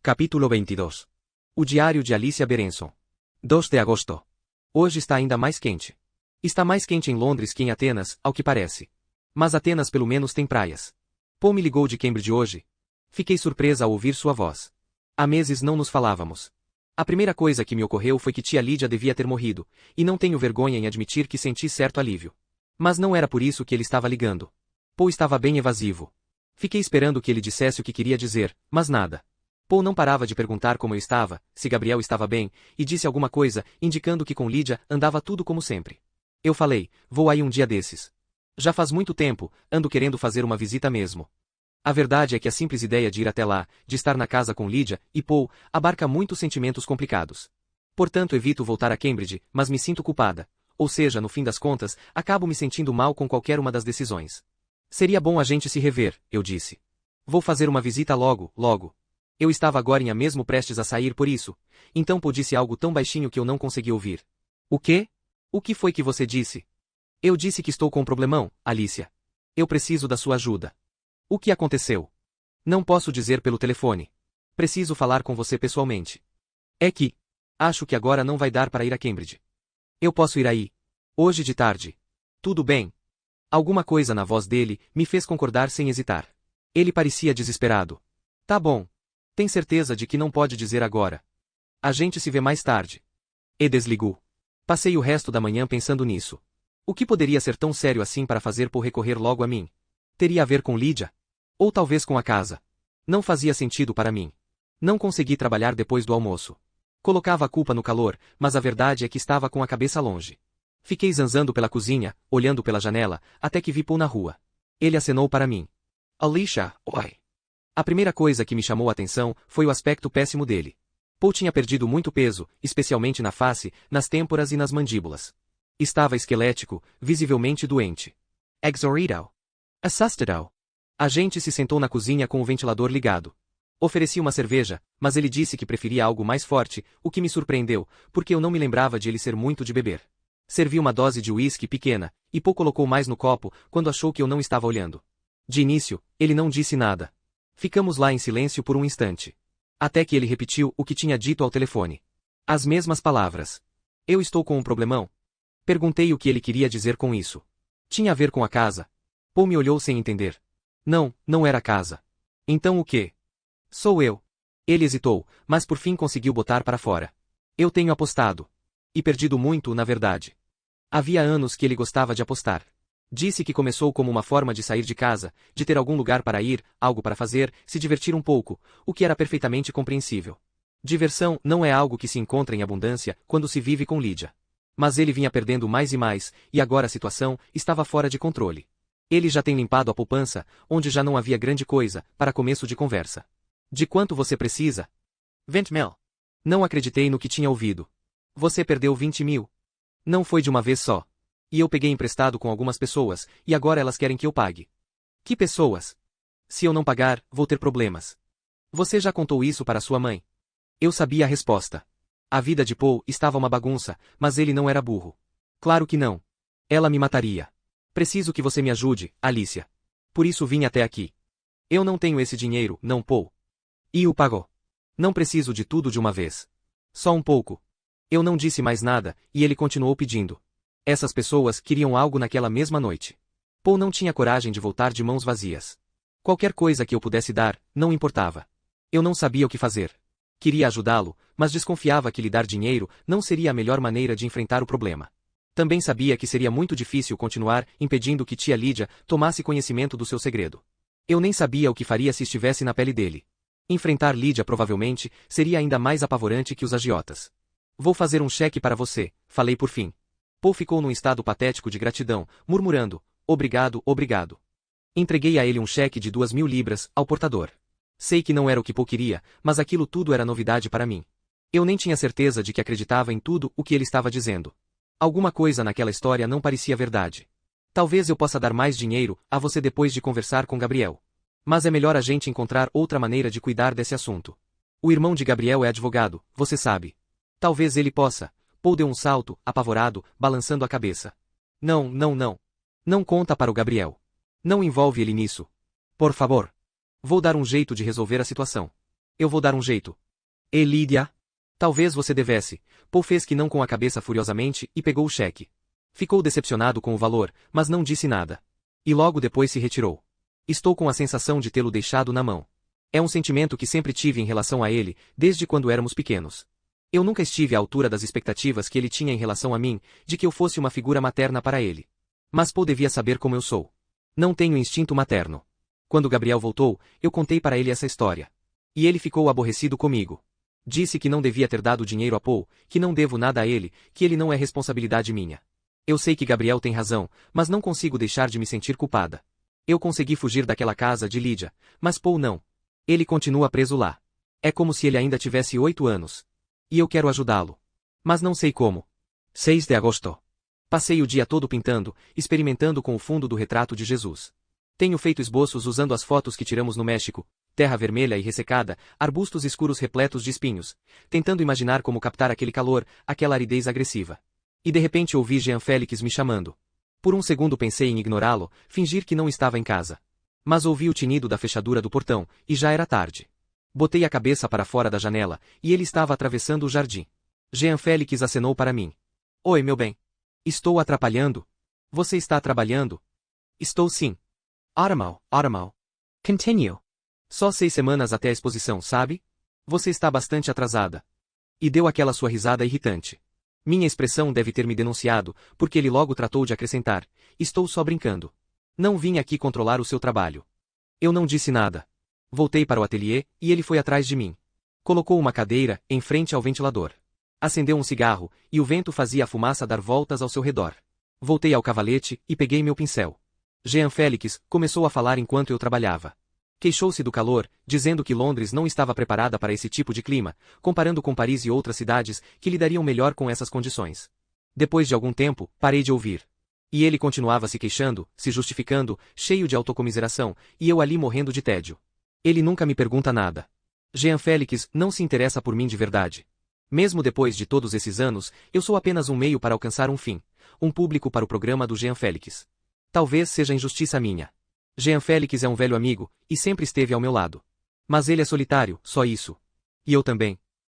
Capítulo 22. O Diário de Alicia Berenson. 2 de agosto. Hoje está ainda mais quente. Está mais quente em Londres que em Atenas, ao que parece. Mas Atenas pelo menos tem praias. Paul me ligou de Cambridge hoje. Fiquei surpresa ao ouvir sua voz. Há meses não nos falávamos. A primeira coisa que me ocorreu foi que tia Lídia devia ter morrido, e não tenho vergonha em admitir que senti certo alívio. Mas não era por isso que ele estava ligando. Paul estava bem evasivo. Fiquei esperando que ele dissesse o que queria dizer, mas nada. Paul não parava de perguntar como eu estava, se Gabriel estava bem, e disse alguma coisa, indicando que com Lídia andava tudo como sempre. Eu falei, vou aí um dia desses. Já faz muito tempo, ando querendo fazer uma visita mesmo. A verdade é que a simples ideia de ir até lá, de estar na casa com Lídia e Paul, abarca muitos sentimentos complicados. Portanto evito voltar a Cambridge, mas me sinto culpada. Ou seja, no fim das contas, acabo me sentindo mal com qualquer uma das decisões. Seria bom a gente se rever, eu disse. Vou fazer uma visita logo, logo. Eu estava agora mesmo prestes a sair por isso, então Paul disse algo tão baixinho que eu não consegui ouvir. O quê? O que foi que você disse? Eu disse que estou com um problemão, Alicia. Eu preciso da sua ajuda. O que aconteceu? Não posso dizer pelo telefone. Preciso falar com você pessoalmente. É que... acho que agora não vai dar para ir a Cambridge. Eu posso ir aí. Hoje de tarde. Tudo bem. Alguma coisa na voz dele me fez concordar sem hesitar. Ele parecia desesperado. Tá bom. Tem certeza de que não pode dizer agora. A gente se vê mais tarde. E desligou. Passei o resto da manhã pensando nisso. O que poderia ser tão sério assim para fazer Paul recorrer logo a mim? Teria a ver com Lídia? Ou talvez com a casa? Não fazia sentido para mim. Não consegui trabalhar depois do almoço. Colocava a culpa no calor, mas a verdade é que estava com a cabeça longe. Fiquei zanzando pela cozinha, olhando pela janela, até que vi Paul na rua. Ele acenou para mim. Alicia, oi. A primeira coisa que me chamou a atenção foi o aspecto péssimo dele. Paul tinha perdido muito peso, especialmente na face, nas têmporas e nas mandíbulas. Estava esquelético, visivelmente doente. Exaurido. Assustado. A gente se sentou na cozinha com o ventilador ligado. Ofereci uma cerveja, mas ele disse que preferia algo mais forte, o que me surpreendeu, porque eu não me lembrava de ele ser muito de beber. Servi uma dose de uísque pequena, e Paul colocou mais no copo, quando achou que eu não estava olhando. De início, ele não disse nada. Ficamos lá em silêncio por um instante. Até que ele repetiu o que tinha dito ao telefone. As mesmas palavras. Eu estou com um problemão? Perguntei o que ele queria dizer com isso. Tinha a ver com a casa. Paul me olhou sem entender. Não, não era a casa. Então o quê? Sou eu. Ele hesitou, mas por fim conseguiu botar para fora. Eu tenho apostado. E perdido muito, na verdade. Havia anos que ele gostava de apostar. Disse que começou como uma forma de sair de casa, de ter algum lugar para ir, algo para fazer, se divertir um pouco, o que era perfeitamente compreensível. Diversão não é algo que se encontra em abundância quando se vive com Lídia. Mas ele vinha perdendo mais e mais, e agora a situação estava fora de controle. Ele já tem limpado a poupança, onde já não havia grande coisa, para começo de conversa. De quanto você precisa? 20 mil. Não acreditei no que tinha ouvido. Você perdeu 20 mil. Não foi de uma vez só. E eu peguei emprestado com algumas pessoas, e agora elas querem que eu pague. Que pessoas? Se eu não pagar, vou ter problemas. Você já contou isso para sua mãe? Eu sabia a resposta. A vida de Paul estava uma bagunça, mas ele não era burro. Claro que não. Ela me mataria. Preciso que você me ajude, Alicia. Por isso vim até aqui. Eu não tenho esse dinheiro, não, Paul. E o pagou. Não preciso de tudo de uma vez. Só um pouco. Eu não disse mais nada, e ele continuou pedindo. Essas pessoas queriam algo naquela mesma noite. Paul não tinha coragem de voltar de mãos vazias. Qualquer coisa que eu pudesse dar, não importava. Eu não sabia o que fazer. Queria ajudá-lo, mas desconfiava que lhe dar dinheiro não seria a melhor maneira de enfrentar o problema. Também sabia que seria muito difícil continuar impedindo que tia Lídia tomasse conhecimento do seu segredo. Eu nem sabia o que faria se estivesse na pele dele. Enfrentar Lídia provavelmente seria ainda mais apavorante que os agiotas. Vou fazer um cheque para você, falei por fim. Paul ficou num estado patético de gratidão, murmurando, obrigado, obrigado. Entreguei a ele um cheque de 2.000 libras, ao portador. Sei que não era o que Paul queria, mas aquilo tudo era novidade para mim. Eu nem tinha certeza de que acreditava em tudo o que ele estava dizendo. Alguma coisa naquela história não parecia verdade. Talvez eu possa dar mais dinheiro a você depois de conversar com Gabriel. Mas é melhor a gente encontrar outra maneira de cuidar desse assunto. O irmão de Gabriel é advogado, você sabe. Talvez ele possa. Paul deu um salto, apavorado, balançando a cabeça. Não, não, não. Não conta para o Gabriel. Não envolve ele nisso. Por favor. Vou dar um jeito de resolver a situação. Eu vou dar um jeito. E Lídia? Talvez você devesse. Paul fez que não com a cabeça furiosamente e pegou o cheque. Ficou decepcionado com o valor, mas não disse nada. E logo depois se retirou. Estou com a sensação de tê-lo deixado na mão. É um sentimento que sempre tive em relação a ele, desde quando éramos pequenos. Eu nunca estive à altura das expectativas que ele tinha em relação a mim, de que eu fosse uma figura materna para ele. Mas Paul devia saber como eu sou. Não tenho instinto materno. Quando Gabriel voltou, eu contei para ele essa história. E ele ficou aborrecido comigo. Disse que não devia ter dado dinheiro a Paul, que não devo nada a ele, que ele não é responsabilidade minha. Eu sei que Gabriel tem razão, mas não consigo deixar de me sentir culpada. Eu consegui fugir daquela casa de Lídia, mas Paul não. Ele continua preso lá. É como se ele ainda tivesse 8 anos. E eu quero ajudá-lo. Mas não sei como. 6 de agosto. Passei o dia todo pintando, experimentando com o fundo do retrato de Jesus. Tenho feito esboços usando as fotos que tiramos no México, terra vermelha e ressecada, arbustos escuros repletos de espinhos, tentando imaginar como captar aquele calor, aquela aridez agressiva. E de repente ouvi Jean Félix me chamando. Por um segundo pensei em ignorá-lo, fingir que não estava em casa. Mas ouvi o tinido da fechadura do portão, e já era tarde. Botei a cabeça para fora da janela, e ele estava atravessando o jardim. Jean Félix acenou para mim. Oi, meu bem. Estou atrapalhando? Você está trabalhando? Estou sim. Automall. Continue. Só 6 semanas até a exposição, sabe? Você está bastante atrasada. E deu aquela sua risada irritante. Minha expressão deve ter me denunciado, porque ele logo tratou de acrescentar. Estou só brincando. Não vim aqui controlar o seu trabalho. Eu não disse nada. Voltei para o ateliê, e ele foi atrás de mim. Colocou uma cadeira, em frente ao ventilador. Acendeu um cigarro, e o vento fazia a fumaça dar voltas ao seu redor. Voltei ao cavalete, e peguei meu pincel. Jean Félix começou a falar enquanto eu trabalhava. Queixou-se do calor, dizendo que Londres não estava preparada para esse tipo de clima, comparando com Paris e outras cidades que lidariam melhor com essas condições. Depois de algum tempo, parei de ouvir. E ele continuava se queixando, se justificando, cheio de autocomiseração, e eu ali morrendo de tédio. Ele nunca me pergunta nada. Jean Félix não se interessa por mim de verdade. Mesmo depois de todos esses anos, eu sou apenas um meio para alcançar um fim, um público para o programa do Jean Félix. Talvez seja injustiça minha. Jean Félix é um velho amigo, e sempre esteve ao meu lado. Mas ele é solitário, só isso. E eu também.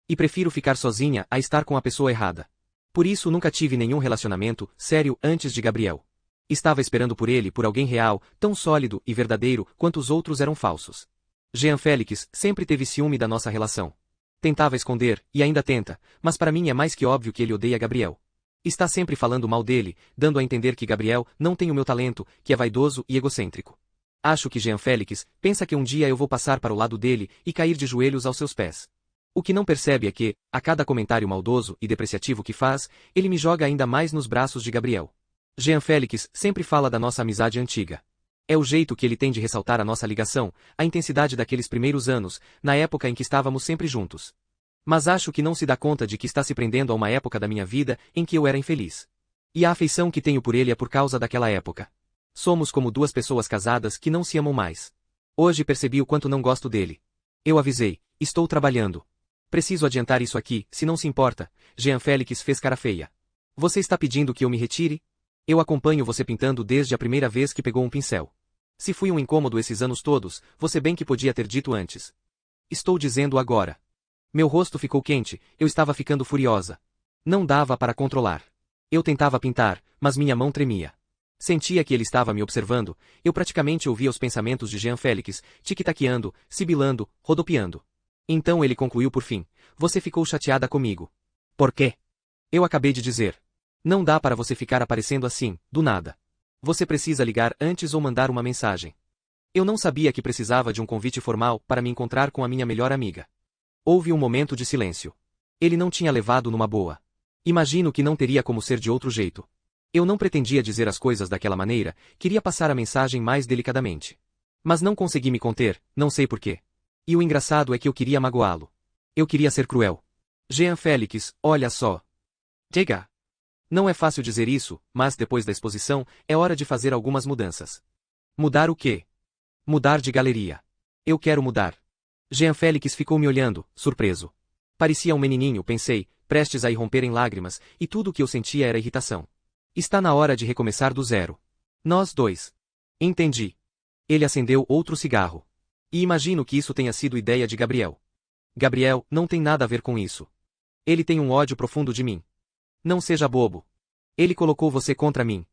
E prefiro ficar sozinha a estar com a pessoa errada. Por isso nunca tive nenhum relacionamento sério antes de Gabriel. Estava esperando por ele por alguém real, tão sólido e verdadeiro quanto os outros eram falsos. Jean Félix sempre teve ciúme da nossa relação. Tentava esconder, e ainda tenta, mas para mim é mais que óbvio que ele odeia Gabriel. Está sempre falando mal dele, dando a entender que Gabriel não tem o meu talento, que é vaidoso e egocêntrico. Acho que Jean Félix pensa que um dia eu vou passar para o lado dele e cair de joelhos aos seus pés. O que não percebe é que, a cada comentário maldoso e depreciativo que faz, ele me joga ainda mais nos braços de Gabriel. Jean Félix sempre fala da nossa amizade antiga. É o jeito que ele tem de ressaltar a nossa ligação, a intensidade daqueles primeiros anos, na época em que estávamos sempre juntos. Mas acho que não se dá conta de que está se prendendo a uma época da minha vida em que eu era infeliz. E a afeição que tenho por ele é por causa daquela época. Somos como duas pessoas casadas que não se amam mais. Hoje percebi o quanto não gosto dele. Eu avisei, estou trabalhando. Preciso adiantar isso aqui, se não se importa. Jean Félix fez cara feia. Você está pedindo que eu me retire? Eu acompanho você pintando desde a primeira vez que pegou um pincel. Se fui um incômodo esses anos todos, você bem que podia ter dito antes. Estou dizendo agora. Meu rosto ficou quente, eu estava ficando furiosa. Não dava para controlar. Eu tentava pintar, mas minha mão tremia. Sentia que ele estava me observando, eu praticamente ouvia os pensamentos de Jean Félix, tic-taqueando, sibilando, rodopiando. Então ele concluiu por fim, você ficou chateada comigo. Por quê? Eu acabei de dizer. Não dá para você ficar aparecendo assim, do nada. Você precisa ligar antes ou mandar uma mensagem. Eu não sabia que precisava de um convite formal para me encontrar com a minha melhor amiga. Houve um momento de silêncio. Ele não tinha levado numa boa. Imagino que não teria como ser de outro jeito. Eu não pretendia dizer as coisas daquela maneira, queria passar a mensagem mais delicadamente. Mas não consegui me conter, não sei porquê. E o engraçado é que eu queria magoá-lo. Eu queria ser cruel. Jean Félix, olha só. Diga. Não é fácil dizer isso, mas depois da exposição, é hora de fazer algumas mudanças. Mudar o quê? Mudar de galeria. Eu quero mudar. Jean Félix ficou me olhando, surpreso. Parecia um menininho, pensei, prestes a irromper em lágrimas, e tudo o que eu sentia era irritação. Está na hora de recomeçar do zero. Nós dois. Entendi. Ele acendeu outro cigarro. E imagino que isso tenha sido ideia de Gabriel. Gabriel não tem nada a ver com isso. Ele tem um ódio profundo de mim. Não seja bobo. Ele colocou você contra mim.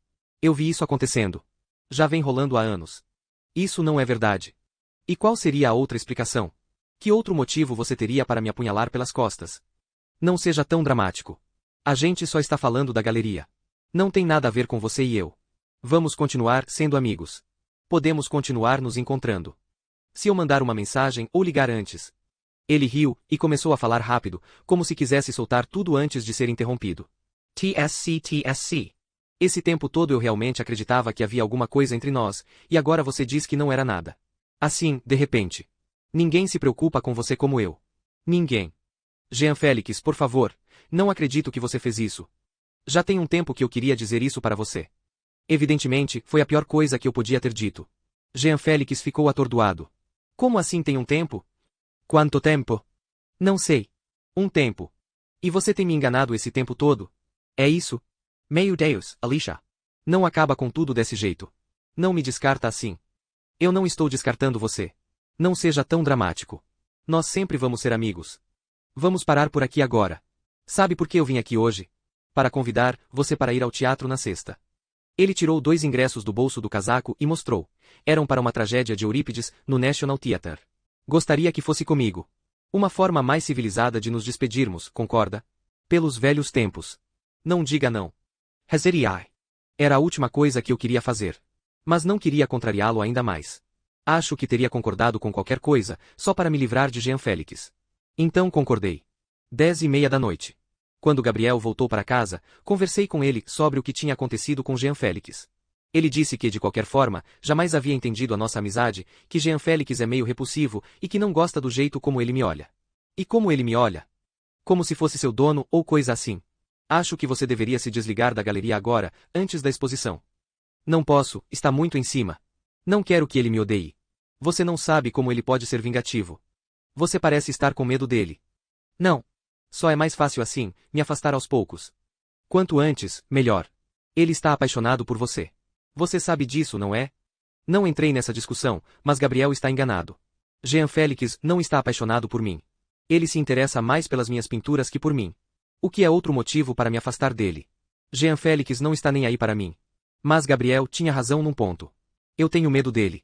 Eu vi isso acontecendo. Já vem rolando há anos. Isso não é verdade. E qual seria a outra explicação? Que outro motivo você teria para me apunhalar pelas costas? Não seja tão dramático. A gente só está falando da galeria. Não tem nada a ver com você e eu. Vamos continuar sendo amigos. Podemos continuar nos encontrando. Se eu mandar uma mensagem ou ligar antes. Ele riu e começou a falar rápido, como se quisesse soltar tudo antes de ser interrompido. TSC. Esse tempo todo eu realmente acreditava que havia alguma coisa entre nós, e agora você diz que não era nada. Assim, de repente. Ninguém se preocupa com você como eu. Ninguém. Jean Félix, por favor, não acredito que você fez isso. Já tem um tempo que eu queria dizer isso para você. Evidentemente, foi a pior coisa que eu podia ter dito. Jean Félix ficou atordoado. Como assim tem um tempo? Quanto tempo? Não sei. Um tempo. E você tem me enganado esse tempo todo? É isso? Meu Deus, Alicia. Não acaba com tudo desse jeito. Não me descarta assim. Eu não estou descartando você. Não seja tão dramático. Nós sempre vamos ser amigos. Vamos parar por aqui agora. Sabe por que eu vim aqui hoje? Para convidar você para ir ao teatro na sexta. Ele tirou 2 ingressos do bolso do casaco e mostrou. Eram para uma tragédia de Eurípides, no National Theatre. Gostaria que fosse comigo. Uma forma mais civilizada de nos despedirmos, concorda? Pelos velhos tempos. Não diga não. Heseriai. Era a última coisa que eu queria fazer. Mas não queria contrariá-lo ainda mais. Acho que teria concordado com qualquer coisa, só para me livrar de Jean Félix. Então concordei. 10:30 da noite. Quando Gabriel voltou para casa, conversei com ele sobre o que tinha acontecido com Jean Félix. Ele disse que, de qualquer forma, jamais havia entendido a nossa amizade, que Jean Félix é meio repulsivo e que não gosta do jeito como ele me olha. E como ele me olha? Como se fosse seu dono ou coisa assim. Acho que você deveria se desligar da galeria agora, antes da exposição. Não posso, está muito em cima. Não quero que ele me odeie. Você não sabe como ele pode ser vingativo. Você parece estar com medo dele. Não. Só é mais fácil assim, me afastar aos poucos. Quanto antes, melhor. Ele está apaixonado por você. Você sabe disso, não é? Não entrei nessa discussão, mas Gabriel está enganado. Jean Félix não está apaixonado por mim. Ele se interessa mais pelas minhas pinturas que por mim. O que é outro motivo para me afastar dele. Jean Félix não está nem aí para mim. Mas Gabriel tinha razão num ponto. Eu tenho medo dele.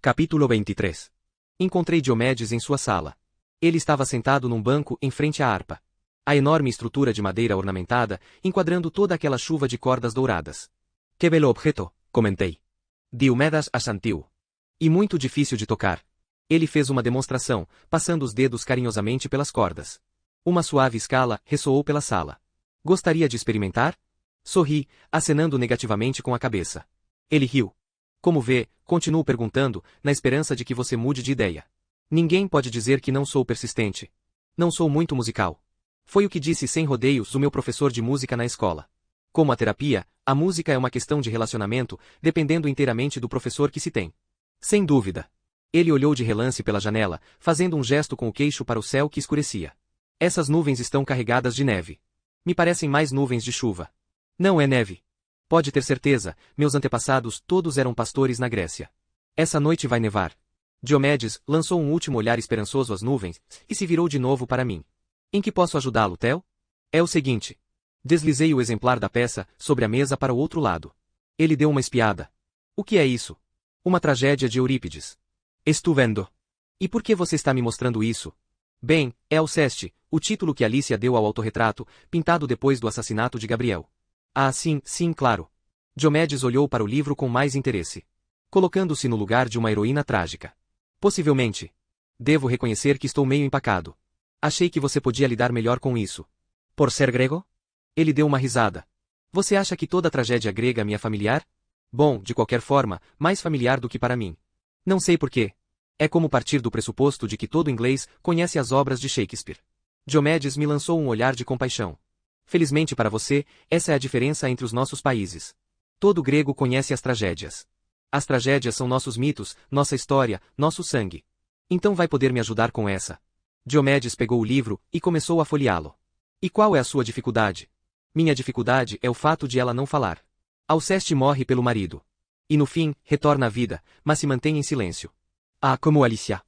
Capítulo 23. Encontrei Diomedes em sua sala. Ele estava sentado num banco em frente à harpa. A enorme estrutura de madeira ornamentada, enquadrando toda aquela chuva de cordas douradas. Que belo objeto, comentei. Diomedes assentiu. E muito difícil de tocar. Ele fez uma demonstração, passando os dedos carinhosamente pelas cordas. Uma suave escala ressoou pela sala. Gostaria de experimentar? Sorri, acenando negativamente com a cabeça. Ele riu. Como vê, continuo perguntando, na esperança de que você mude de ideia. Ninguém pode dizer que não sou persistente. Não sou muito musical. Foi o que disse sem rodeios o meu professor de música na escola. Como a terapia, a música é uma questão de relacionamento, dependendo inteiramente do professor que se tem. Sem dúvida. Ele olhou de relance pela janela, fazendo um gesto com o queixo para o céu que escurecia. Essas nuvens estão carregadas de neve. Me parecem mais nuvens de chuva. Não é neve. Pode ter certeza, meus antepassados todos eram pastores na Grécia. Essa noite vai nevar. Diomedes lançou um último olhar esperançoso às nuvens, e se virou de novo para mim. Em que posso ajudá-lo, Theo? É o seguinte. Deslizei o exemplar da peça sobre a mesa para o outro lado. Ele deu uma espiada. O que é isso? Uma tragédia de Eurípides. Estou vendo. E por que você está me mostrando isso? Bem, é Alceste, o título que Alicia deu ao autorretrato, pintado depois do assassinato de Gabriel. Ah, sim, claro. Diomedes olhou para o livro com mais interesse. Colocando-se no lugar de uma heroína trágica. Possivelmente. Devo reconhecer que estou meio empacado. Achei que você podia lidar melhor com isso. Por ser grego? Ele deu uma risada. Você acha que toda tragédia grega me é familiar? Bom, de qualquer forma, mais familiar do que para mim. Não sei porquê. É como partir do pressuposto de que todo inglês conhece as obras de Shakespeare. Diomedes me lançou um olhar de compaixão. Felizmente para você, essa é a diferença entre os nossos países. Todo grego conhece as tragédias. As tragédias são nossos mitos, nossa história, nosso sangue. Então vai poder me ajudar com essa. Diomedes pegou o livro e começou a folheá-lo. E qual é a sua dificuldade? Minha dificuldade é o fato de ela não falar. Alceste morre pelo marido. E no fim, retorna à vida, mas se mantém em silêncio. Ah, como Alicia.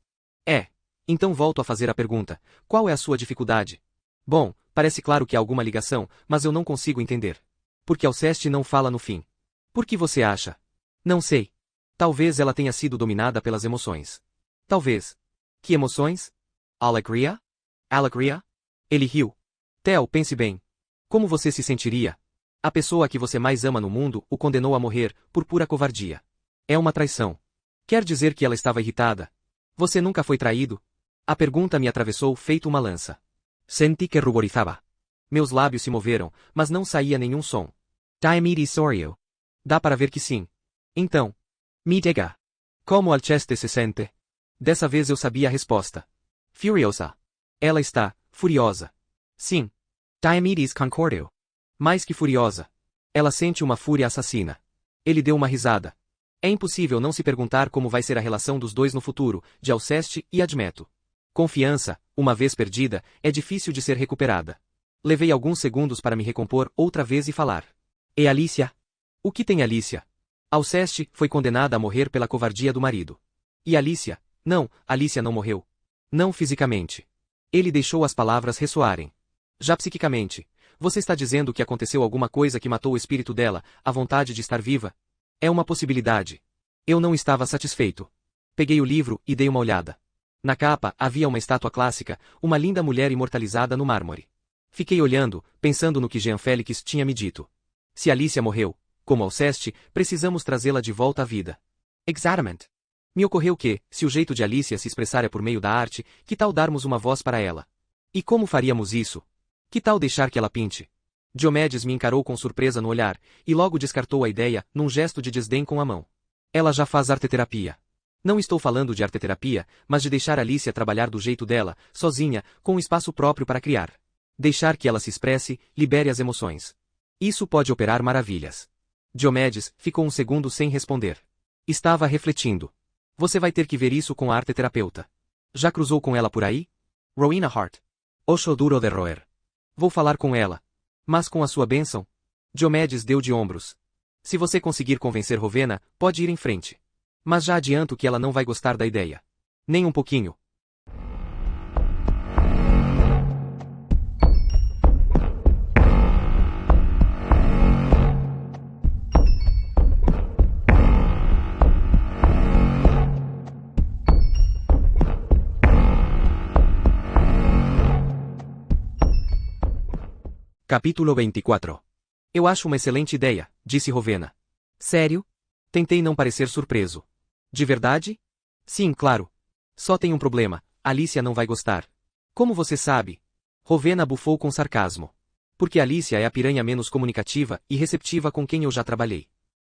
É. Então volto a fazer a pergunta. Qual é a sua dificuldade? Bom, parece claro que há alguma ligação, mas eu não consigo entender. Por que Alceste não fala no fim? Por que você acha? Não sei. Talvez ela tenha sido dominada pelas emoções. Talvez. Que emoções? Alegria? Alegria? Ele riu. Theo, pense bem. Como você se sentiria? A pessoa que você mais ama no mundo o condenou a morrer, por pura covardia. É uma traição. Quer dizer que ela estava irritada? Você nunca foi traído? A pergunta me atravessou feito uma lança. Senti que ruborizava. Meus lábios se moveram, mas não saía nenhum som. Diomedes sorriu. Dá para ver que sim. Então. Me diga. Como Alceste se sente? Dessa vez eu sabia a resposta. Furiosa. Ela está, furiosa. Sim. Diomedes concordou. Mais que furiosa. Ela sente uma fúria assassina. Ele deu uma risada. É impossível não se perguntar como vai ser a relação dos dois no futuro, de Alceste e Admeto. Confiança, uma vez perdida, é difícil de ser recuperada. Levei alguns segundos para me recompor outra vez e falar. E Alicia? O que tem Alicia? Alceste foi condenada a morrer pela covardia do marido. E Alicia? Não, Alicia não morreu. Não fisicamente. Ele deixou as palavras ressoarem. Já psiquicamente. Você está dizendo que aconteceu alguma coisa que matou o espírito dela, a vontade de estar viva? É uma possibilidade. Eu não estava satisfeito. Peguei o livro e dei uma olhada. Na capa havia uma estátua clássica, uma linda mulher imortalizada no mármore. Fiquei olhando, pensando no que Jean Félix tinha me dito. Se Alicia morreu, como Alceste, precisamos trazê-la de volta à vida. Exatamente. Me ocorreu que, se o jeito de Alicia se expressar é por meio da arte, que tal darmos uma voz para ela? E como faríamos isso? Que tal deixar que ela pinte? Diomedes me encarou com surpresa no olhar, e logo descartou a ideia, num gesto de desdém com a mão. Ela já faz arteterapia. Não estou falando de arteterapia, mas de deixar Alicia trabalhar do jeito dela, sozinha, com um espaço próprio para criar. Deixar que ela se expresse, libere as emoções. Isso pode operar maravilhas. Diomedes ficou um segundo sem responder. Estava refletindo. Você vai ter que ver isso com a arteterapeuta. Já cruzou com ela por aí? Rowena Hart. Oxo duro de roer. Vou falar com ela. Mas com a sua bênção? Diomedes deu de ombros. Se você conseguir convencer Rowena, pode ir em frente. Mas já adianto que ela não vai gostar da ideia. Nem um pouquinho. Capítulo 24. Eu acho uma excelente ideia, disse Rowena. Sério? Tentei não parecer surpreso. De verdade? Sim, claro. Só tem um problema, Alicia não vai gostar. Como você sabe? Rowena bufou com sarcasmo. Porque Alicia é a piranha menos comunicativa e receptiva com quem eu já trabalhei.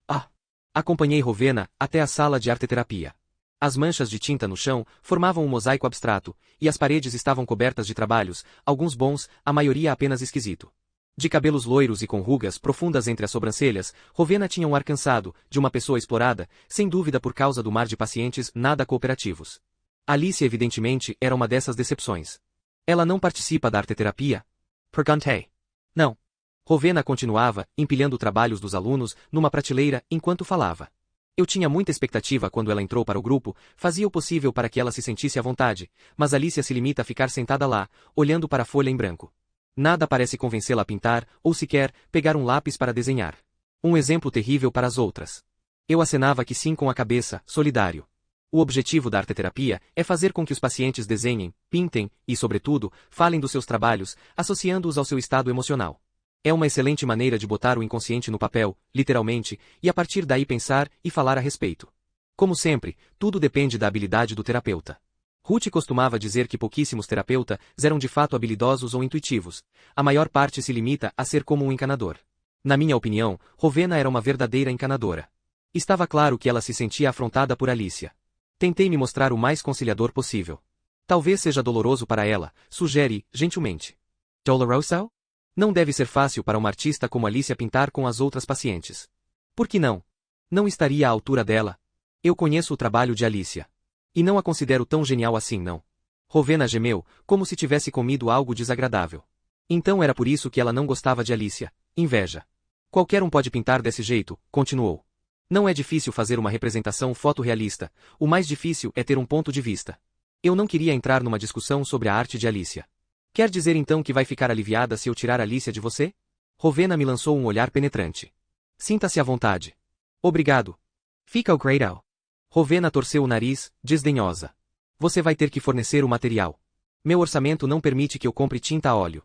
Ah! Acompanhei Rowena até a sala de arteterapia. As manchas de tinta no chão formavam um mosaico abstrato, e as paredes estavam cobertas de trabalhos, alguns bons, a maioria apenas esquisito. De cabelos loiros e com rugas profundas entre as sobrancelhas, Rowena tinha um ar cansado, de uma pessoa explorada, sem dúvida por causa do mar de pacientes nada cooperativos. Alicia evidentemente era uma dessas decepções. Ela não participa da arteterapia? Perguntei. Não. Rowena continuava, empilhando trabalhos dos alunos, numa prateleira, enquanto falava. Eu tinha muita expectativa quando ela entrou para o grupo, fazia o possível para que ela se sentisse à vontade, mas Alicia se limita a ficar sentada lá, olhando para a folha em branco. Nada parece convencê-la a pintar, ou sequer, pegar um lápis para desenhar. Um exemplo terrível para as outras. Eu acenava que sim com a cabeça, solidário. O objetivo da arteterapia é fazer com que os pacientes desenhem, pintem, e, sobretudo, falem dos seus trabalhos, associando-os ao seu estado emocional. É uma excelente maneira de botar o inconsciente no papel, literalmente, e a partir daí pensar e falar a respeito. Como sempre, tudo depende da habilidade do terapeuta. Ruth costumava dizer que pouquíssimos terapeutas eram de fato habilidosos ou intuitivos. A maior parte se limita a ser como um encanador. Na minha opinião, Rowena era uma verdadeira encanadora. Estava claro que ela se sentia afrontada por Alicia. Tentei me mostrar o mais conciliador possível. Talvez seja doloroso para ela, sugere, gentilmente. Doloroso? Não deve ser fácil para uma artista como Alicia pintar com as outras pacientes. Por que não? Não estaria à altura dela? Eu conheço o trabalho de Alicia. E não a considero tão genial assim, não. Rowena gemeu, como se tivesse comido algo desagradável. Então era por isso que ela não gostava de Alicia. Inveja. Qualquer um pode pintar desse jeito, continuou. Não é difícil fazer uma representação fotorrealista, o mais difícil é ter um ponto de vista. Eu não queria entrar numa discussão sobre a arte de Alicia. Quer dizer então que vai ficar aliviada se eu tirar Alicia de você? Rowena me lançou um olhar penetrante. Sinta-se à vontade. Obrigado. Fica o Gretel. Rowena torceu o nariz, desdenhosa. Você vai ter que fornecer o material. Meu orçamento não permite que eu compre tinta a óleo.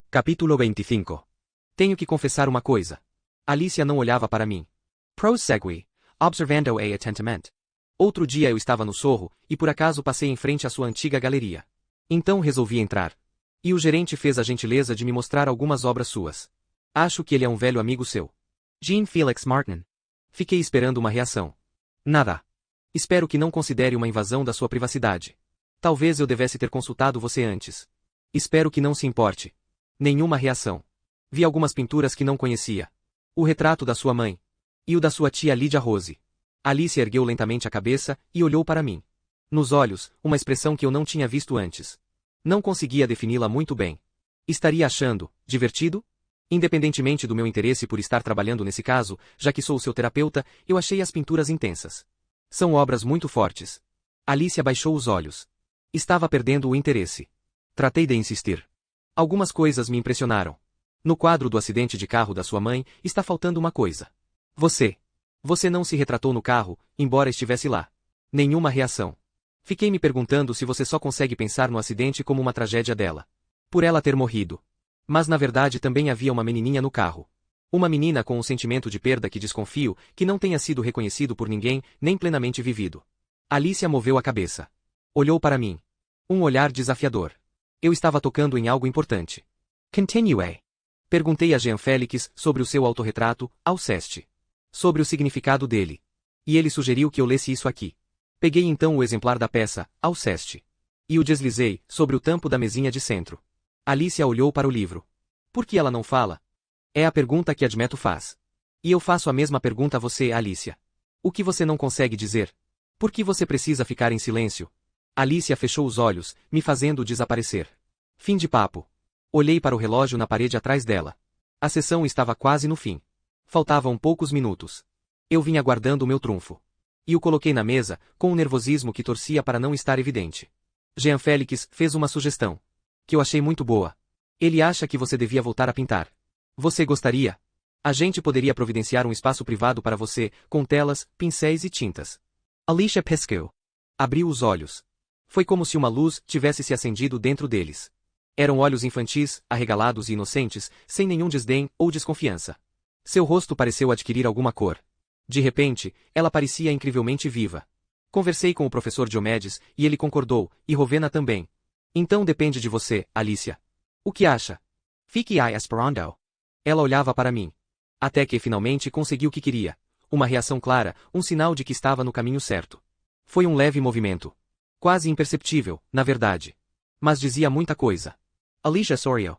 Capítulo 25. Tenho que confessar uma coisa. Alicia não olhava para mim. Prosegui, observando-a atentamente. Outro dia eu estava no Sorro, e por acaso passei em frente à sua antiga galeria. Então resolvi entrar. E o gerente fez a gentileza de me mostrar algumas obras suas. Acho que ele é um velho amigo seu. Jean Felix Martin. Fiquei esperando uma reação. Nada. Espero que não considere uma invasão da sua privacidade. Talvez eu devesse ter consultado você antes. Espero que não se importe. Nenhuma reação. Vi algumas pinturas que não conhecia. O retrato da sua mãe. E o da sua tia Lydia Rose. Alice ergueu lentamente a cabeça e olhou para mim. Nos olhos, uma expressão que eu não tinha visto antes. Não conseguia defini-la muito bem. Estaria achando divertido? Independentemente do meu interesse por estar trabalhando nesse caso, já que sou seu terapeuta, eu achei as pinturas intensas. São obras muito fortes. Alice abaixou os olhos. Estava perdendo o interesse. Tratei de insistir. Algumas coisas me impressionaram. No quadro do acidente de carro da sua mãe, está faltando uma coisa. Você não se retratou no carro, embora estivesse lá. Nenhuma reação. Fiquei me perguntando se você só consegue pensar no acidente como uma tragédia dela. Por ela ter morrido. Mas na verdade também havia uma menininha no carro. Uma menina com um sentimento de perda que desconfio que não tenha sido reconhecido por ninguém, nem plenamente vivido. Alicia moveu a cabeça. Olhou para mim. Um olhar desafiador. Eu estava tocando em algo importante. Continue. Perguntei a Jean Félix sobre o seu autorretrato, Alceste. Sobre o significado dele. E ele sugeriu que eu lesse isso aqui. Peguei então o exemplar da peça, Alceste. E o deslizei, sobre o tampo da mesinha de centro. Alicia olhou para o livro. Por que ela não fala? É a pergunta que Admeto faz. E eu faço a mesma pergunta a você, Alicia. O que você não consegue dizer? Por que você precisa ficar em silêncio? Alicia fechou os olhos, me fazendo desaparecer. Fim de papo. Olhei para o relógio na parede atrás dela. A sessão estava quase no fim. Faltavam poucos minutos. Eu vinha aguardando o meu trunfo. E o coloquei na mesa, com um nervosismo que torcia para não estar evidente. Jean Félix fez uma sugestão. Que eu achei muito boa. Ele acha que você devia voltar a pintar. Você gostaria? A gente poderia providenciar um espaço privado para você, com telas, pincéis e tintas. Alicia piscou. Abriu os olhos. Foi como se uma luz tivesse se acendido dentro deles. Eram olhos infantis, arregalados e inocentes, sem nenhum desdém ou desconfiança. Seu rosto pareceu adquirir alguma cor. De repente, ela parecia incrivelmente viva. Conversei com o professor Diomedes, e ele concordou, e Rowena também. Então depende de você, Alicia. O que acha? Fique aí esperando. Ela olhava para mim. Até que finalmente consegui o que queria. Uma reação clara, um sinal de que estava no caminho certo. Foi um leve movimento. Quase imperceptível, na verdade. Mas dizia muita coisa. Alicia sorriu.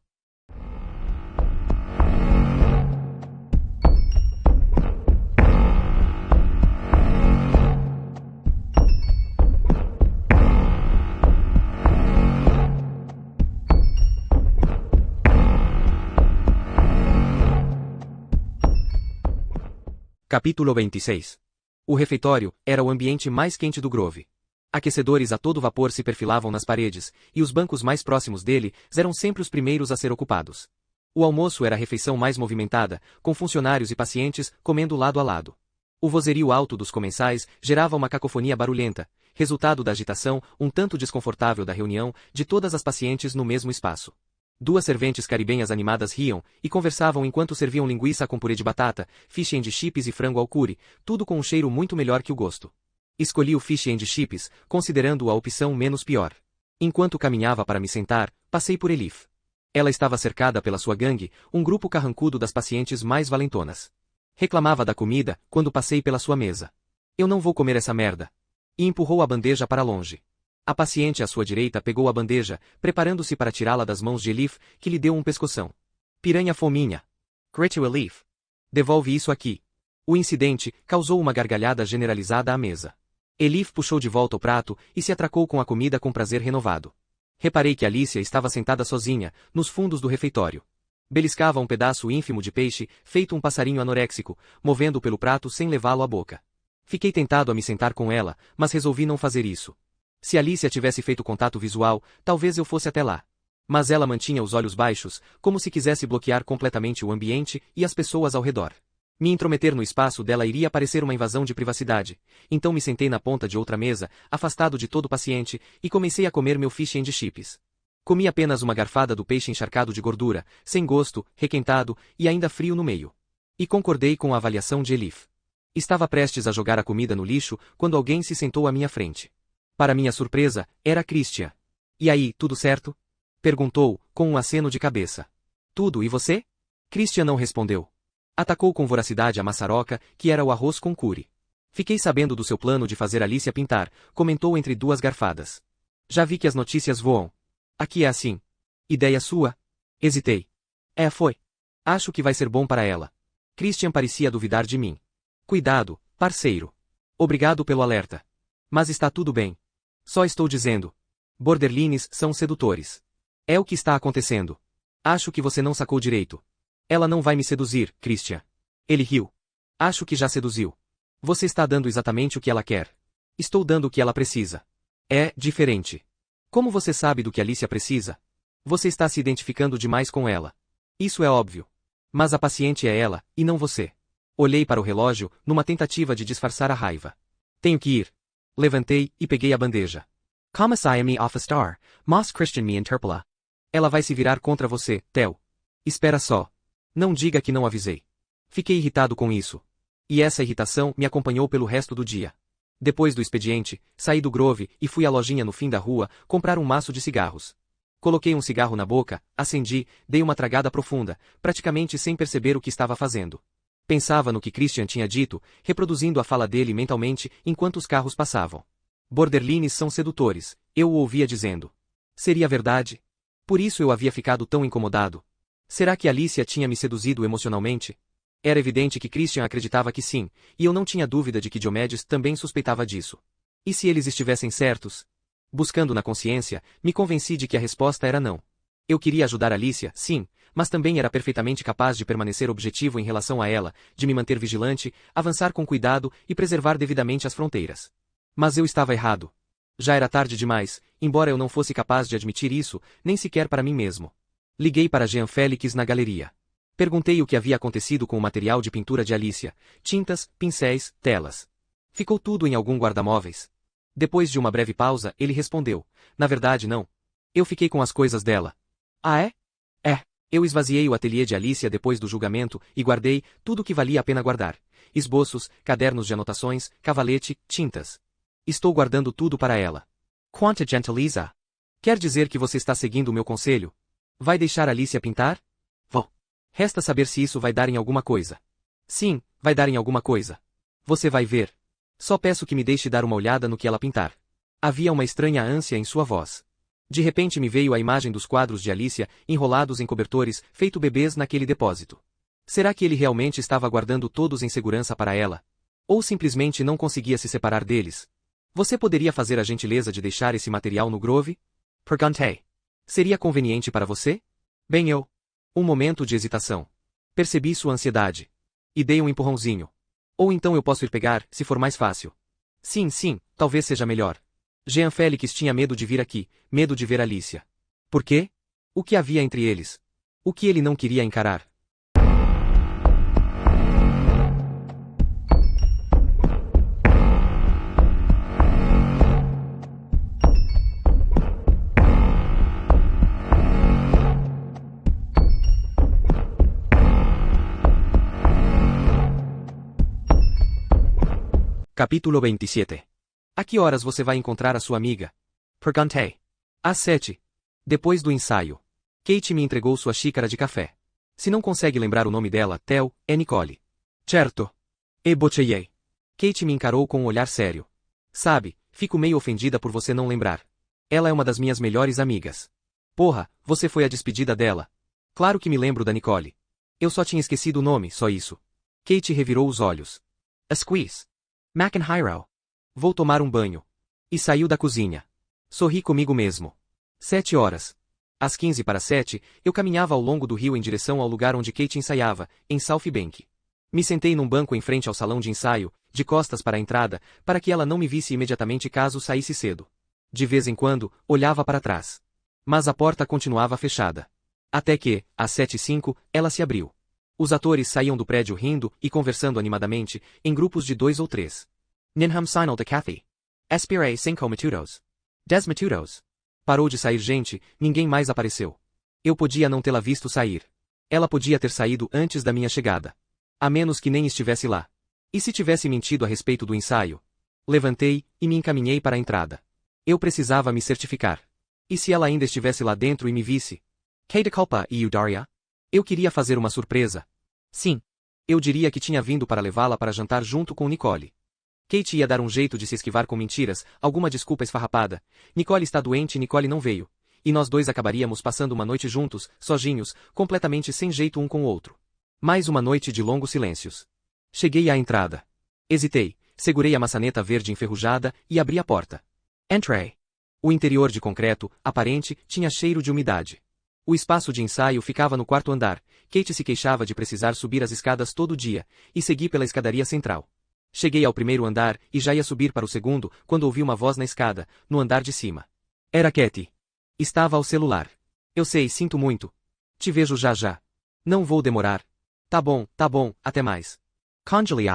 Capítulo 26. O refeitório era o ambiente mais quente do Grove. Aquecedores a todo vapor se perfilavam nas paredes, e os bancos mais próximos dele eram sempre os primeiros a ser ocupados. O almoço era a refeição mais movimentada, com funcionários e pacientes comendo lado a lado. O vozerio alto dos comensais gerava uma cacofonia barulhenta, resultado da agitação, um tanto desconfortável da reunião, de todas as pacientes no mesmo espaço. Duas serventes caribenhas animadas riam, e conversavam enquanto serviam linguiça com purê de batata, fish and chips e frango ao curry, tudo com um cheiro muito melhor que o gosto. Escolhi o fish and chips, considerando-o a opção menos pior. Enquanto caminhava para me sentar, passei por Elif. Ela estava cercada pela sua gangue, um grupo carrancudo das pacientes mais valentonas. Reclamava da comida, quando passei pela sua mesa. Eu não vou comer essa merda. E empurrou a bandeja para longe. A paciente à sua direita pegou a bandeja, preparando-se para tirá-la das mãos de Elif, que lhe deu um pescoção. Piranha fominha. Cretiu Elif. Devolve isso aqui. O incidente causou uma gargalhada generalizada à mesa. Elif puxou de volta o prato e se atracou com a comida com prazer renovado. Reparei que Alicia estava sentada sozinha, nos fundos do refeitório. Beliscava um pedaço ínfimo de peixe, feito um passarinho anoréxico, movendo-o pelo prato sem levá-lo à boca. Fiquei tentado a me sentar com ela, mas resolvi não fazer isso. Se Alicia tivesse feito contato visual, talvez eu fosse até lá. Mas ela mantinha os olhos baixos, como se quisesse bloquear completamente o ambiente e as pessoas ao redor. Me intrometer no espaço dela iria parecer uma invasão de privacidade, então me sentei na ponta de outra mesa, afastado de todo o paciente, e comecei a comer meu fish and chips. Comi apenas uma garfada do peixe encharcado de gordura, sem gosto, requentado e ainda frio no meio. E concordei com a avaliação de Elif. Estava prestes a jogar a comida no lixo quando alguém se sentou à minha frente. Para minha surpresa, era Christian. E aí, tudo certo? Perguntou, com um aceno de cabeça. Tudo, e você? Christian não respondeu. Atacou com voracidade a maçaroca, que era o arroz com curry. Fiquei sabendo do seu plano de fazer Alicia pintar, comentou entre duas garfadas. Já vi que as notícias voam. Aqui é assim. Ideia sua? Hesitei. Foi. Acho que vai ser bom para ela. Christian parecia duvidar de mim. Cuidado, parceiro. Obrigado pelo alerta. Mas está tudo bem. Só estou dizendo. Borderlines são sedutores. É o que está acontecendo. Acho que você não sacou direito. Ela não vai me seduzir, Christian. Ele riu. Acho que já seduziu. Você está dando exatamente o que ela quer. Estou dando o que ela precisa. É diferente. Como você sabe do que Alicia precisa? Você está se identificando demais com ela. Isso é óbvio. Mas a paciente é ela, e não você. Olhei para o relógio, numa tentativa de disfarçar a raiva. Tenho que ir. Levantei e peguei a bandeja. Como saia me off a star, mas Christian me interpela. Ela vai se virar contra você, Theo. Espera só. Não diga que não avisei. Fiquei irritado com isso. E essa irritação me acompanhou pelo resto do dia. Depois do expediente, saí do Grove e fui à lojinha no fim da rua comprar um maço de cigarros. Coloquei um cigarro na boca, acendi, dei uma tragada profunda, praticamente sem perceber o que estava fazendo. Pensava no que Christian tinha dito, reproduzindo a fala dele mentalmente enquanto os carros passavam. Borderlines são sedutores, eu o ouvia dizendo. Seria verdade? Por isso eu havia ficado tão incomodado. Será que Alicia tinha me seduzido emocionalmente? Era evidente que Christian acreditava que sim, e eu não tinha dúvida de que Diomedes também suspeitava disso. E se eles estivessem certos? Buscando na consciência, me convenci de que a resposta era não. Eu queria ajudar Alicia, sim, mas também era perfeitamente capaz de permanecer objetivo em relação a ela, de me manter vigilante, avançar com cuidado e preservar devidamente as fronteiras. Mas eu estava errado. Já era tarde demais, embora eu não fosse capaz de admitir isso, nem sequer para mim mesmo. Liguei para Jean Félix na galeria. Perguntei o que havia acontecido com o material de pintura de Alicia, tintas, pincéis, telas. Ficou tudo em algum guarda-móveis? Depois de uma breve pausa, ele respondeu, na verdade não. Eu fiquei com as coisas dela. Ah é? É. Eu esvaziei o ateliê de Alicia depois do julgamento e guardei tudo o que valia a pena guardar. Esboços, cadernos de anotações, cavalete, tintas. Estou guardando tudo para ela. Quanta gentileza! Quer dizer que você está seguindo o meu conselho? Vai deixar Alicia pintar? Vou. Resta saber se isso vai dar em alguma coisa. Sim, vai dar em alguma coisa. Você vai ver. Só peço que me deixe dar uma olhada no que ela pintar. Havia uma estranha ânsia em sua voz. De repente me veio a imagem dos quadros de Alicia, enrolados em cobertores, feito bebês naquele depósito. Será que ele realmente estava guardando todos em segurança para ela? Ou simplesmente não conseguia se separar deles? Você poderia fazer a gentileza de deixar esse material no Grove? Perguntei. Seria conveniente para você? Bem eu. Um momento de hesitação. Percebi sua ansiedade. E dei um empurrãozinho. Ou então eu posso ir pegar, se for mais fácil. Sim, talvez seja melhor. Jean Félix tinha medo de vir aqui, medo de ver Alicia. Por quê? O que havia entre eles? O que ele não queria encarar? Capítulo 27. A que horas você vai encontrar a sua amiga? Perguntei. Às 7. Depois do ensaio. Kate me entregou sua xícara de café. Se não consegue lembrar o nome dela, Theo, é Nicole. Certo. E bocciei. Kate me encarou com um olhar sério. Sabe, fico meio ofendida por você não lembrar. Ela é uma das minhas melhores amigas. Porra, você foi a despedida dela. Claro que me lembro da Nicole. Eu só tinha esquecido o nome, só isso. Kate revirou os olhos. A squeeze. McEnhiro. Vou tomar um banho. E saiu da cozinha. Sorri comigo mesmo. 7 horas. Às 15 para 7, eu caminhava ao longo do rio em direção ao lugar onde Kate ensaiava, em South Bank. Me sentei num banco em frente ao salão de ensaio, de costas para a entrada, para que ela não me visse imediatamente caso saísse cedo. De vez em quando, olhava para trás. Mas a porta continuava fechada. Até que, às 7h05, ela se abriu. Os atores saíam do prédio rindo e conversando animadamente, em grupos de 2 ou 3. Ninham sinal de Cathy. Espirei 5 minutos. 10 minutos. Parou de sair gente, ninguém mais apareceu. Eu podia não tê-la visto sair. Ela podia ter saído antes da minha chegada. A menos que nem estivesse lá. E se tivesse mentido a respeito do ensaio? Levantei e me encaminhei para a entrada. Eu precisava me certificar. E se ela ainda estivesse lá dentro e me visse? Que de culpa, Daria? Eu queria fazer uma surpresa. Sim. Eu diria que tinha vindo para levá-la para jantar junto com Nicole. Kate ia dar um jeito de se esquivar com mentiras, alguma desculpa esfarrapada. Nicole está doente e Nicole não veio. E nós dois acabaríamos passando uma noite juntos, sozinhos, completamente sem jeito um com o outro. Mais uma noite de longos silêncios. Cheguei à entrada. Hesitei, segurei a maçaneta verde enferrujada e abri a porta. Entrei. O interior de concreto, aparente, tinha cheiro de umidade. O espaço de ensaio ficava no 4º andar. Kate se queixava de precisar subir as escadas todo dia, e segui pela escadaria central. Cheguei ao 1º andar e já ia subir para o 2º, quando ouvi uma voz na escada, no andar de cima. Era Cathy. Estava ao celular. Eu sei, sinto muito. Te vejo já já. Não vou demorar. Tá bom, até mais. Congelei.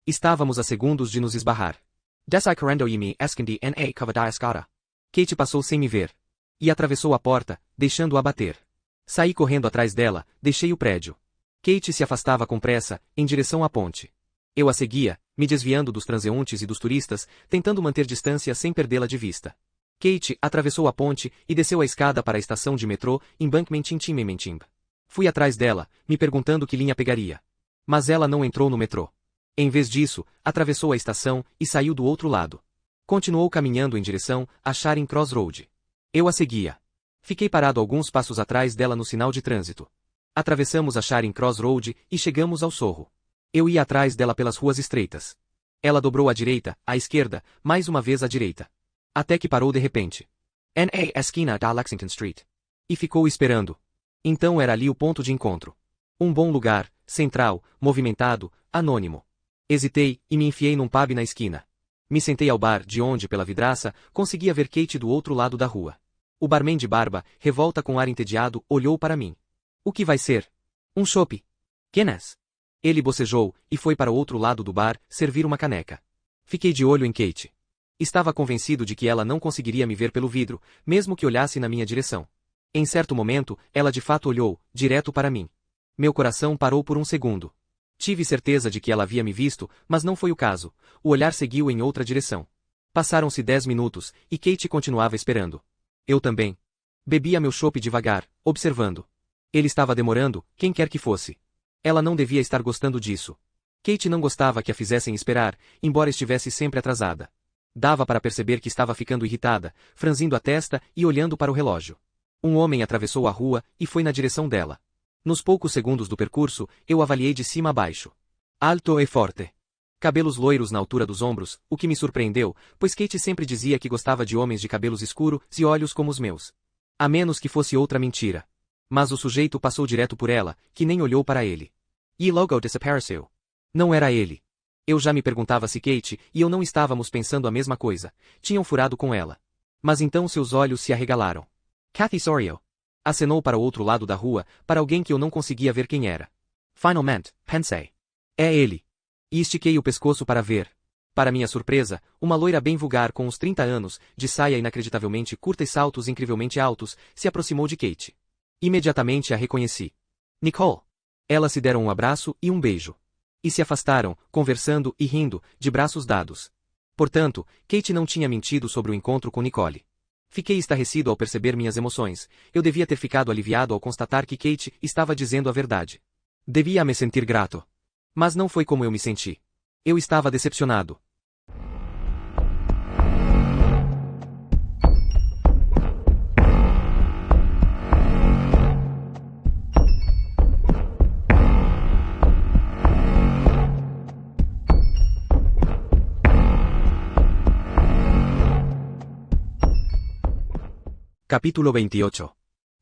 Estávamos a segundos de nos esbarrar. Desai correndo e me escondi na cova da escada. Kate passou sem me ver. E atravessou a porta, deixando-a bater. Saí correndo atrás dela, deixei o prédio. Kate se afastava com pressa, em direção à ponte. Eu a seguia, me desviando dos transeuntes e dos turistas, tentando manter distância sem perdê-la de vista. Kate atravessou a ponte e desceu a escada para a estação de metrô Embankment Intimementimb. Fui atrás dela, me perguntando que linha pegaria. Mas ela não entrou no metrô. Em vez disso, atravessou a estação e saiu do outro lado. Continuou caminhando em direção a Charing Cross Road. Eu a seguia. Fiquei parado alguns passos atrás dela no sinal de trânsito. Atravessamos a Charing Cross Road e chegamos ao Sorro. Eu ia atrás dela pelas ruas estreitas. Ela dobrou à direita, à esquerda, mais uma vez à direita. Até que parou de repente. Na esquina da Lexington Street. E ficou esperando. Então era ali o ponto de encontro. Um bom lugar, central, movimentado, anônimo. Hesitei e me enfiei num pub na esquina. Me sentei ao bar de onde, pela vidraça, conseguia ver Kate do outro lado da rua. O barman de barba, revolta com ar entediado, olhou para mim. O que vai ser? Um chopp. Guinness. Ele bocejou e foi para o outro lado do bar, servir uma caneca. Fiquei de olho em Kate. Estava convencido de que ela não conseguiria me ver pelo vidro, mesmo que olhasse na minha direção. Em certo momento, ela de fato olhou, direto para mim. Meu coração parou por um segundo. Tive certeza de que ela havia me visto, mas não foi o caso. O olhar seguiu em outra direção. Passaram-se 10 minutos, e Kate continuava esperando. Eu também. Bebia meu chopp devagar, observando. Ele estava demorando, quem quer que fosse. Ela não devia estar gostando disso. Kate não gostava que a fizessem esperar, embora estivesse sempre atrasada. Dava para perceber que estava ficando irritada, franzindo a testa e olhando para o relógio. Um homem atravessou a rua e foi na direção dela. Nos poucos segundos do percurso, eu avaliei de cima a baixo. Alto e forte. Cabelos loiros na altura dos ombros, o que me surpreendeu, pois Kate sempre dizia que gostava de homens de cabelos escuros e olhos como os meus. A menos que fosse outra mentira. Mas o sujeito passou direto por ela, que nem olhou para ele. E logo desapareceu. Não era ele. Eu já me perguntava se Kate e eu não estávamos pensando a mesma coisa. Tinham furado com ela. Mas então seus olhos se arregalaram. Cathy Sorio. Acenou para o outro lado da rua, para alguém que eu não conseguia ver quem era. Finalmente, pensei. É ele. E estiquei o pescoço para ver. Para minha surpresa, uma loira bem vulgar com uns 30 anos, de saia inacreditavelmente curta e saltos incrivelmente altos, se aproximou de Kate. Imediatamente a reconheci. Nicole. Elas se deram um abraço e um beijo. E se afastaram, conversando e rindo, de braços dados. Portanto, Kate não tinha mentido sobre o encontro com Nicole. Fiquei estarrecido ao perceber minhas emoções. Eu devia ter ficado aliviado ao constatar que Kate estava dizendo a verdade. Devia me sentir grato. Mas não foi como eu me senti. Eu estava decepcionado. Capítulo 28.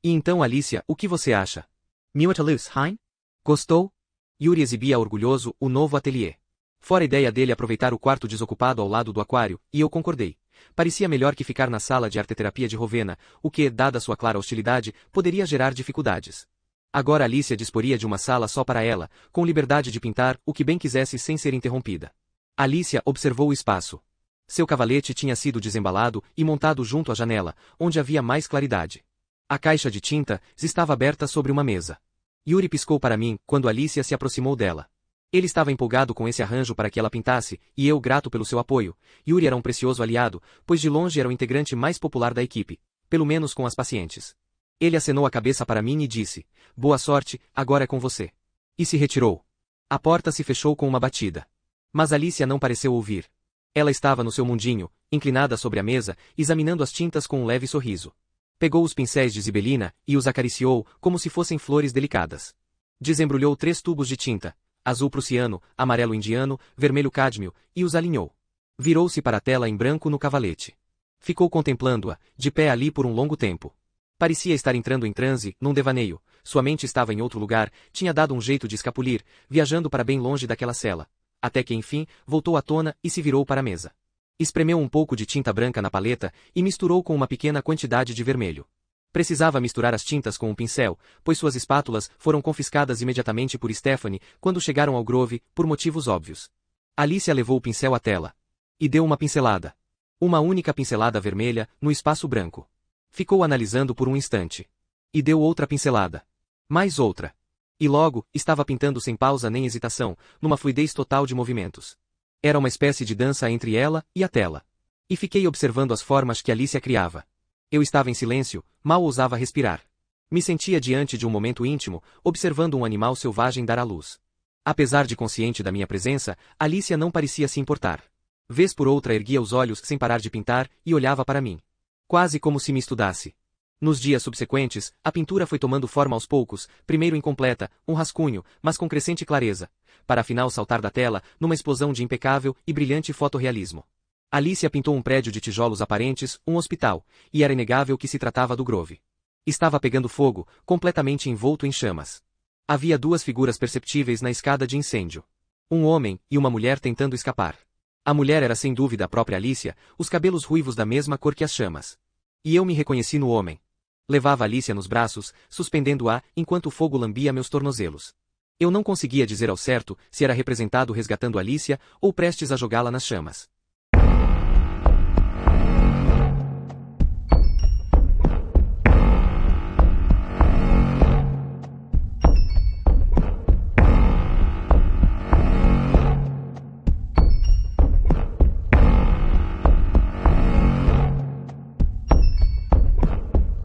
E então, Alicia, o que você acha? Nautilus, hein? Gostou? Yuri exibia orgulhoso o novo ateliê. Fora a ideia dele aproveitar o quarto desocupado ao lado do aquário, e eu concordei. Parecia melhor que ficar na sala de arteterapia de Rowena, o que, dada sua clara hostilidade, poderia gerar dificuldades. Agora Alicia disporia de uma sala só para ela, com liberdade de pintar o que bem quisesse sem ser interrompida. Alicia observou o espaço. Seu cavalete tinha sido desembalado e montado junto à janela, onde havia mais claridade. A caixa de tinta estava aberta sobre uma mesa. Yuri piscou para mim quando Alicia se aproximou dela. Ele estava empolgado com esse arranjo para que ela pintasse, e eu grato pelo seu apoio. Yuri era um precioso aliado, pois de longe era o integrante mais popular da equipe, pelo menos com as pacientes. Ele acenou a cabeça para mim e disse, boa sorte, agora é com você. E se retirou. A porta se fechou com uma batida. Mas Alicia não pareceu ouvir. Ela estava no seu mundinho, inclinada sobre a mesa, examinando as tintas com um leve sorriso. Pegou os pincéis de zibelina e os acariciou como se fossem flores delicadas. Desembrulhou 3 tubos de tinta, azul prussiano, amarelo indiano, vermelho cádmio, e os alinhou. Virou-se para a tela em branco no cavalete. Ficou contemplando-a, de pé ali por um longo tempo. Parecia estar entrando em transe, num devaneio. Sua mente estava em outro lugar, tinha dado um jeito de escapulir, viajando para bem longe daquela cela. Até que enfim, voltou à tona e se virou para a mesa. Espremeu um pouco de tinta branca na paleta e misturou com uma pequena quantidade de vermelho. Precisava misturar as tintas com um pincel, pois suas espátulas foram confiscadas imediatamente por Stephanie quando chegaram ao Grove, por motivos óbvios. Alicia levou o pincel à tela. E deu uma pincelada. Uma única pincelada vermelha, no espaço branco. Ficou analisando por um instante. E deu outra pincelada. Mais outra. E logo, estava pintando sem pausa nem hesitação, numa fluidez total de movimentos. Era uma espécie de dança entre ela e a tela. E fiquei observando as formas que Alicia criava. Eu estava em silêncio, mal ousava respirar. Me sentia diante de um momento íntimo, observando um animal selvagem dar à luz. Apesar de consciente da minha presença, Alicia não parecia se importar. Vez por outra erguia os olhos sem parar de pintar e olhava para mim. Quase como se me estudasse. Nos dias subsequentes, a pintura foi tomando forma aos poucos, primeiro incompleta, um rascunho, mas com crescente clareza, para afinal saltar da tela, numa explosão de impecável e brilhante fotorrealismo. Alicia pintou um prédio de tijolos aparentes, um hospital, e era inegável que se tratava do Grove. Estava pegando fogo, completamente envolto em chamas. Havia 2 figuras perceptíveis na escada de incêndio. Um homem e uma mulher tentando escapar. A mulher era sem dúvida a própria Alicia, os cabelos ruivos da mesma cor que as chamas. E eu me reconheci no homem. Levava Alicia nos braços, suspendendo-a, enquanto o fogo lambia meus tornozelos. Eu não conseguia dizer ao certo se era representado resgatando Alicia ou prestes a jogá-la nas chamas.